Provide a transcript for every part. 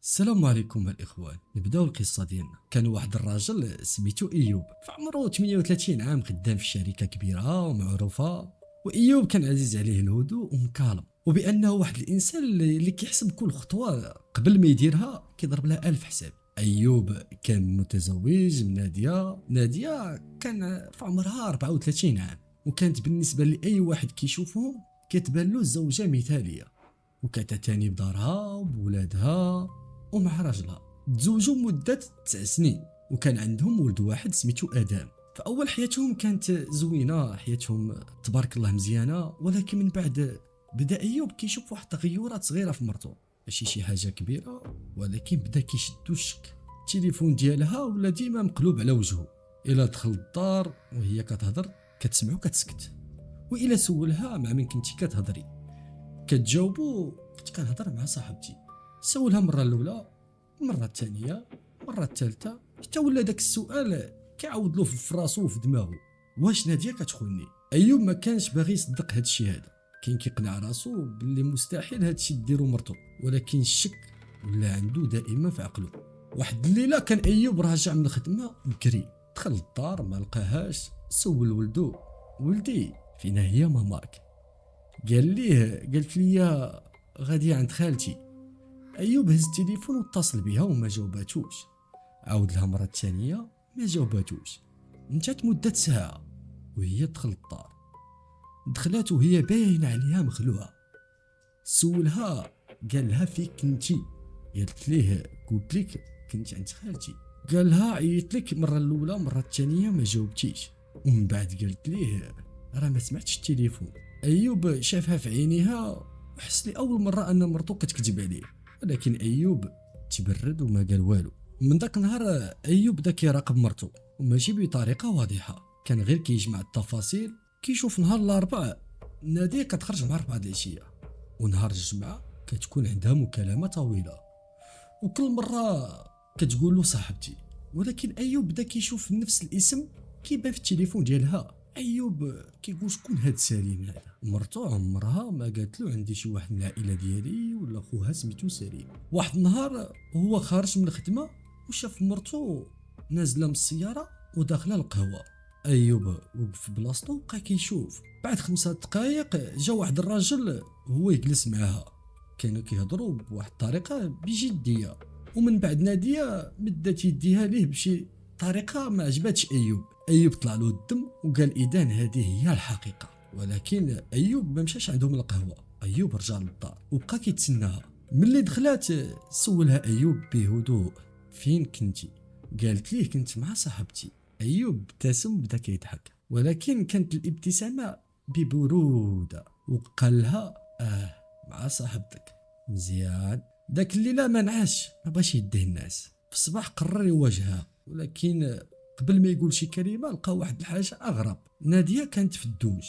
السلام عليكم الاخوان. نبداو القصه ديالنا. كان واحد الراجل سميتو ايوب، في عمره 38 عام، خدام في شركه كبيره ومعروفه. وايوب كان عزيز عليه الهدوء ومكالم، وبانه واحد الانسان اللي كيحسب كل خطوه قبل ما يديرها كيضرب لها الف حساب. ايوب كان متزوج من ناديه كان في عمرها 34 عام، وكانت بالنسبه لاي واحد كيشوفهم كتبان له زوجه مثاليه، وكتعتني بدارها وبولادها ومع راجلها. تزوجوا مدة 9 سنين، وكان عندهم ولد واحد سميتو آدم. فأول حياتهم كانت زوينة، حياتهم تبارك الله مزيانة، ولكن من بعد بدا أيوب كيشوف واحد التغيرات صغيرة في مرته، ماشي شي حاجة كبيرة، ولكن بدا كيشدو الشك. التليفون ديالها ولا ديما مقلوب على وجهه، إلا دخل الدار وهي كتهضر كتسمعو كتسكت، وإلا سولها مع من كنتي كتهضري كتجاوبو كنت كنهضر مع صاحبتي. سولها المره الاولى، المره الثانيه، المره الثالثه، حتى ولا داك السؤال كيعاود له في راسو وفي دماغه: واش ناديه كتخوني؟ ايوب ما كانش باغي يصدق هاد الشيء هذا، كان كيقنع راسو باللي مستحيل هاد الشيء ديرو مرتو، ولكن الشك ولا عنده دائما في عقله. واحد الليله كان ايوب راجع من الخدمه بكري، دخل للدار ما لقاهاش، سول ولدو: ولدي فينا هي ماماك؟ قالت لي غادي عند خالتي. ايوب هز التليفون واتصل بها وما جاوباتوش، عاود لها مره ثانيه ما جاوباتوش. انتهت مده ساعه وهي دخل الدار، دخلت وهي باينه عليها مخلوعه. سولها، قال لها فين كنتي؟ قالت ليه قلت لك كنت عند خالتي. قال لها عيطت لك مره الاولى مره الثانيه ما جاوبتيش، ومن بعد قالت ليه راه ما سمعتش التليفون. ايوب شافها في عينيها وحس لي اول مره ان مرتو كتكذب عليه، ولكن ايوب تبرد وما قال والو. من داك النهار ايوب بدا كيراقب مرتو، وماشي بطريقه واضحه، كان غير كيجمع التفاصيل. كيشوف نهار الاربعاء ناديه كتخرج مع 4 العشيه، ونهار الجمعه كتكون عندها مكالمه طويله، وكل مره كتقول له صاحبتي. ولكن ايوب بدا كيشوف نفس الاسم كيبان في التليفون ديالها. ايوب كيقول شكون هاد سليم هذا؟ مرتو عمرها ما قالت له عندي شي واحد من العائله ديالي ولا خوها سميتو سليم. واحد النهار هو خارج من الخدمه وشاف مرتو نازله من السياره وداخله القهوه. ايوب وقف في بلاصتو وبقى كيشوف. بعد 5 دقائق جا واحد الراجل هو يجلس معاها، كانوا كيهضروا بواحد الطريقه بجديه، ومن بعد ناديه مدت يديها ليه بشي طريقه ما عجباتش ايوب طلع له الدم وقال اذا هذه هي الحقيقه. ولكن ايوب ما مشاش عندهم القهوه، ايوب رجع للدار وبقى كيتسناها. ملي دخلات سولها ايوب بهدوء: فين كنتي؟ قالت ليه كنت مع صاحبتي. ايوب ابتسم وبدا كيضحك، ولكن كانت الابتسامه ببروده، وقال لها: مع صاحبتك، مزيان. داك الليله ما نعاش، ما بغاش يديه الناس. في الصباح قرر يواجهها، ولكن قبل ما يقول شي كلمه لقى واحد الحاجه اغرب. ناديه كانت في الدوش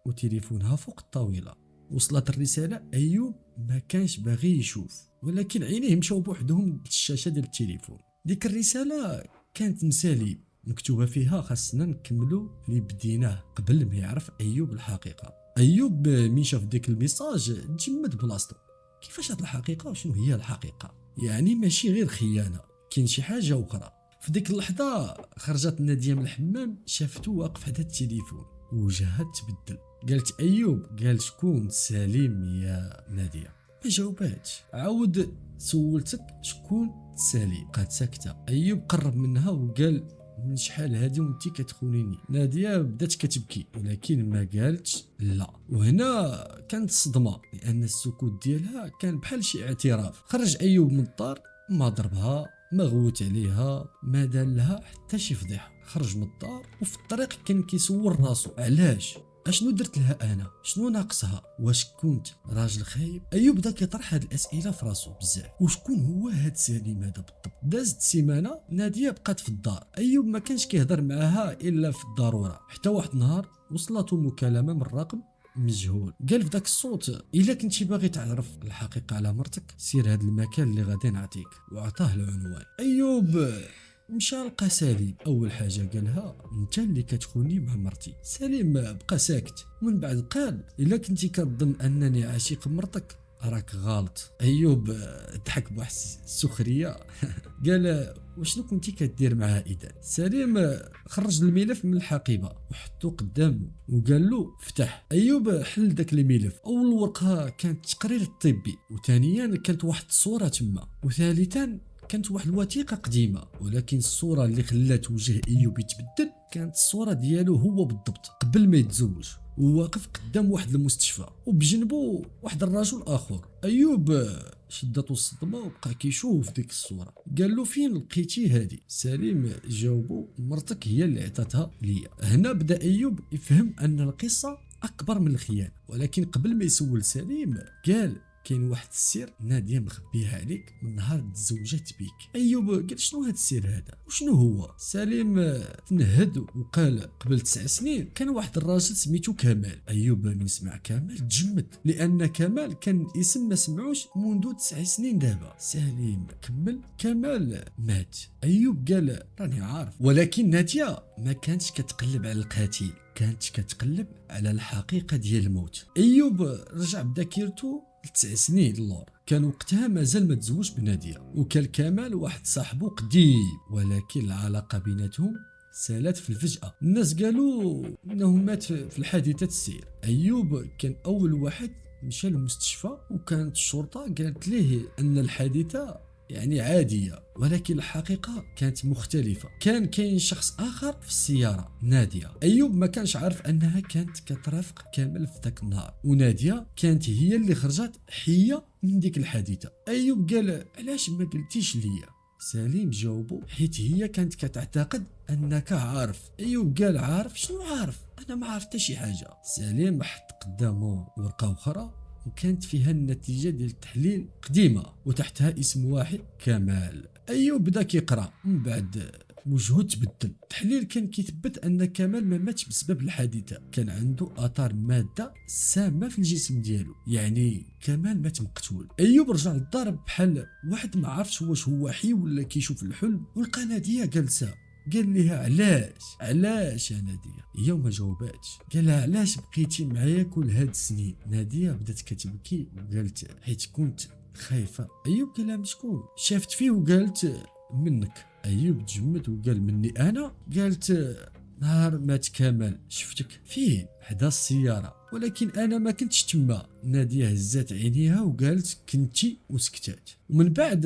وتليفونها فوق الطاوله. وصلت الرساله، ايوب ما كانش باغي يشوف، ولكن عينيه مشاو بوحدهم للشاشه ديال التليفون. ديك الرساله كانت مسالي مكتوبه فيها: خاصنا نكملوا اللي بديناه قبل ما يعرف ايوب الحقيقه. ايوب مين شاف ديك الميساج تجمد بلاصتو. كيفاش هاد الحقيقه وشنو هي الحقيقه؟ يعني ماشي غير خيانه، كاين شي حاجه اخرى. في ديك اللحظه خرجت ناديه من الحمام، شافتو واقف حدا التليفون وجهها تبدل. قالت ايوب، قال شكون؟ سليم يا ناديه. ما جاوباتش. عاود سولتك شكون سليم؟ بقات ساكته. ايوب قرب منها وقال: من شحال هادي وانتي كتخونيني؟ ناديه بدات كتبكي ولكن ما قالتش لا. وهنا كانت الصدمه، لان السكوت ديالها كان بحال شي اعتراف. خرج ايوب من الدار، ما ضربها، ما غوت عليها، ما دار لها حتى شي فضيحه. خرج من الدار وفي الطريق كان كيسول راسو: علاش؟ اشنو درت لها انا؟ شنو ناقصها؟ واش كنت راجل خايب؟ ايوب بدا كيطرح هاد الاسئله في راسو بزاف. وشكون هو هاد سليم هذا بالضبط؟ دازت سيمانه، ناديه بقات في الدار، ايوب ما كانش كيهضر معاها الا في الضروره. حتى واحد النهار وصلته مكالمه من رقم مجهول. قال في داك الصوت: الا كنتي باغي تعرف الحقيقه على مرتك سير هاد المكان اللي غادي نعطيك، وعطاه العنوان. ايوب مشى لقى سليم. اول حاجه قالها: انت اللي كتخوني مع مرتي. سليم بقى ساكت، ومن بعد قال: الا كنتي كتظن انني عاشق مرتك راك غلط. ايوب ضحك بواحد السخريه قال وشنو كنتي كدير معاه اذا؟ سليم خرج الملف من الحقيبه وحطو قدامه وقال له افتح. ايوب حل داك الملف. اول ورقه كانت التقرير الطبي، وثانيا كانت واحد الصوره تما، وثالثا كانت واحد الوثيقه قديمه، ولكن الصوره اللي خلات وجه ايوب يتبدل كانت الصوره ديالو هو بالضبط قبل ما يتزوج، وواقف قدام واحد المستشفى وبجنبه واحد الرجل اخر. ايوب شدته الصدمه وبقى كيشوف ديك الصوره. قال له فين لقيتي هذه؟ سليم جاوبو مرتك هي اللي عطاتها ليا. هنا بدا ايوب يفهم ان القصه اكبر من الخيانه، ولكن قبل ما يسول سليم قال كاين واحد السر ناديه مخبيها عليك من نهار تزوجت بيك. ايوب قال شنو هاد السر هذا وشنو هو؟ سليم تنهد وقال قبل 9 سنين كان واحد الراجل سميتو كمال. ايوب من سمع كمال تجمد، لان كمال كان اسم ما سمعوش منذ 9 سنين دابا. سليم كمل كمال مات. ايوب قال راني عارف، ولكن ناديه ما كانتش كتقلب على القتيل، كانت كتقلب على الحقيقه ديال الموت. ايوب رجع بذاكرته ل9 سنين اللور. كان وقتها مازال ما تزوج بناديه، وكان كمال واحد صاحبه قديم، ولكن العلاقه بيناتهم سالت في الفجأة. الناس قالوا انه مات في الحادثة السير. ايوب كان اول واحد مشى للمستشفى، وكانت الشرطة قالت ليه ان الحادثة يعني عادية، ولكن الحقيقة كانت مختلفة. كان كاين شخص آخر في السيارة، نادية. أيوب ما كانش عارف أنها كانت كترافق كامل في ذاك النهار، ونادية كانت هي اللي خرجت حية من ديك الحادثة. أيوب قال علاش ما قلتيش ليا؟ سليم جاوبو حيت هي كانت كتعتقد أنك عارف. أيوب قال عارف؟ شنو عارف؟ أنا ما عرفت شي حاجة. سليم حط قدامه ورقة أخرى وكانت فيها النتيجة ديال التحليل قديمة، وتحتها اسم واحد كمال. أيوب بدا كيقرا، من بعد وجهه تبدل. التحليل كان كيثبت ان كمال ما ماتش بسبب الحادثه، كان عنده اثار ماده سامه في الجسم ديالو، يعني كمال مات مقتول. ايوب رجع للدار بحال واحد ما عرفش واش هو حي ولا كيشوف الحلم، ولقى ناديه جالسه. قال لها علاش يا ناديه؟ هي ما جاوباتش. قال لها علاش بقيتي معايا كل هاد السنين؟ ناديه بدات كتبكي وقالت حيت كنت خايفه. ايوب قال لها شكون؟ شافت فيه وقالت منك. ايوب تجمد وقال مني انا؟ قالت نهار مات كمال شفتك فين حدا السياره، ولكن انا ما كنتش تما. ناديه هزات عينيها وقالت كنتي، وسكتات. ومن بعد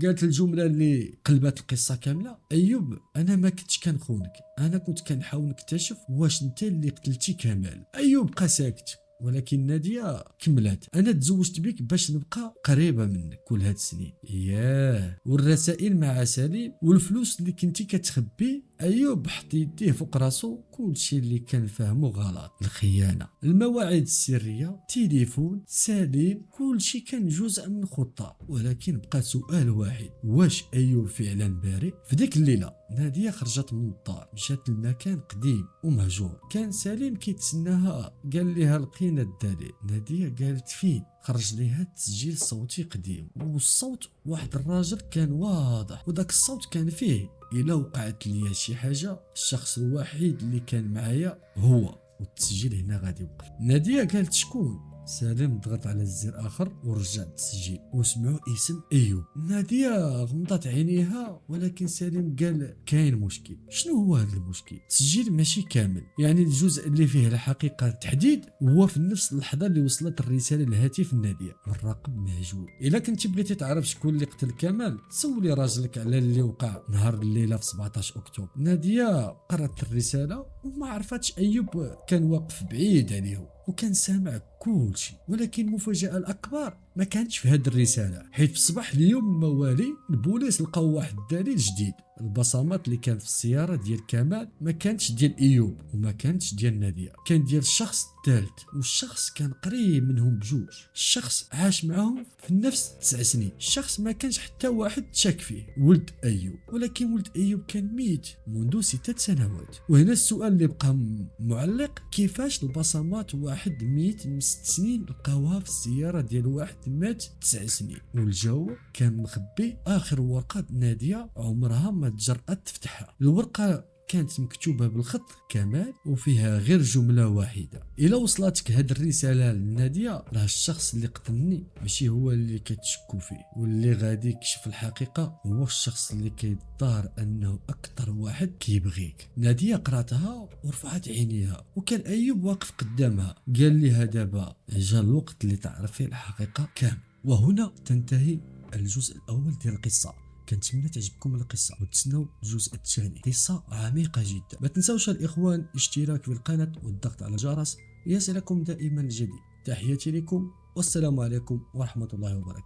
قالت الجمله اللي قلبت القصه كامله. ايوب انا ما كنتش كنخونك، انا كنت كنحاول نكتشف واش انت اللي قتلتي كمال. ايوب بقى ساكت، ولكن ناديه كملت انا تزوجت بك باش نبقى قريبه منك كل هاد السنين. ياه، والرسائل مع سليم والفلوس اللي كنتي كتخبي. ايوب حط يديه فوق راسو، كلشي اللي كان فاهمه غلط. الخيانه، المواعيد السريه، تليفون سليم، كلشي كان جزء من خطه. ولكن بقى سؤال واحد، واش ايوب فعلا بارئ؟ في ديك الليله ناديه خرجت من الدار، مشات لمكان قديم ومهجور. كان سليم كيتسناها، قال لها لقينا الدليل. ناديه قالت فين؟ خرج ليها تسجيل صوتي قديم، والصوت واحد الراجل كان واضح، وداك الصوت كان فيه الا وقعت ليا شي حاجه الشخص الوحيد اللي كان معايا هو. والتسجيل هنا غادي يوقف. ناديه قالت شكون؟ سليم ضغط على الزر اخر ورجع التسجيل، وسمعوا اسم ايوب. ناديه غمضت عينيها، ولكن سليم قال كاين مشكل. شنو هو هذا المشكل؟ التسجيل ماشي كامل، يعني الجزء اللي فيه الحقيقه التحديد هو في نفس اللحظه اللي وصلت الرساله لهاتف ناديه من رقم مهجور. الا كنتي بغيتي تعرف شكون اللي قتل كمال، سولي راجلك على اللي وقع نهار الليله في 17 اكتوبر. ناديه قرات الرساله وما عرفتش ايوب كان واقف بعيد عليهم وكان سامع كل شيء. ولكن المفاجأة الأكبر ما كانتش في هذه الرسالة، حيث في صباح اليوم الموالي البوليس لقاو واحد الدليل جديد. البصمات اللي كانت في السيارة ديال كمال ما كانتش ديال ايوب وما كانتش ديال نادية، كان ديال الشخص الثالث، والشخص كان قريب منهم بجوج. الشخص عاش معهم في نفس 9 سنين. الشخص ما كانش حتى واحد شاك فيه، ولد ايوب. ولكن ولد ايوب كان ميت منذ 6 سنوات. وهنا السؤال اللي بقى معلق، كيفاش البصمات واحد ميت من 6 سنين لقاوها في السيارة ديال واحد مات 9 سنين؟ والجواب كان مخبي اخر ورقة نادية عمرها ما تجرأت تفتحها. الورقة كانت مكتوبة بالخط كمال وفيها غير جملة واحدة. إلا وصلتك هاد الرسالة لنادية، راه الشخص اللي قتلني ماشي هو اللي كتشكو فيه، واللي غادي يكشف الحقيقة هو الشخص اللي كيظهر أنه أكثر واحد كيبغيك. نادية قراتها ورفعت عينيها، وكان أيوب واقف قدامها. قال لها دابا جا الوقت اللي تعرفي الحقيقة كامل. وهنا تنتهي الجزء الأول ديال القصة. كنتمنى تعجبكم القصه وتسناو الجزء الثاني. قصه عميقه جدا. ما تنساوش الاخوان الاشتراك في القناه والضغط على الجرس ليصلكم دائما الجديد. تحياتي لكم والسلام عليكم ورحمه الله وبركاته.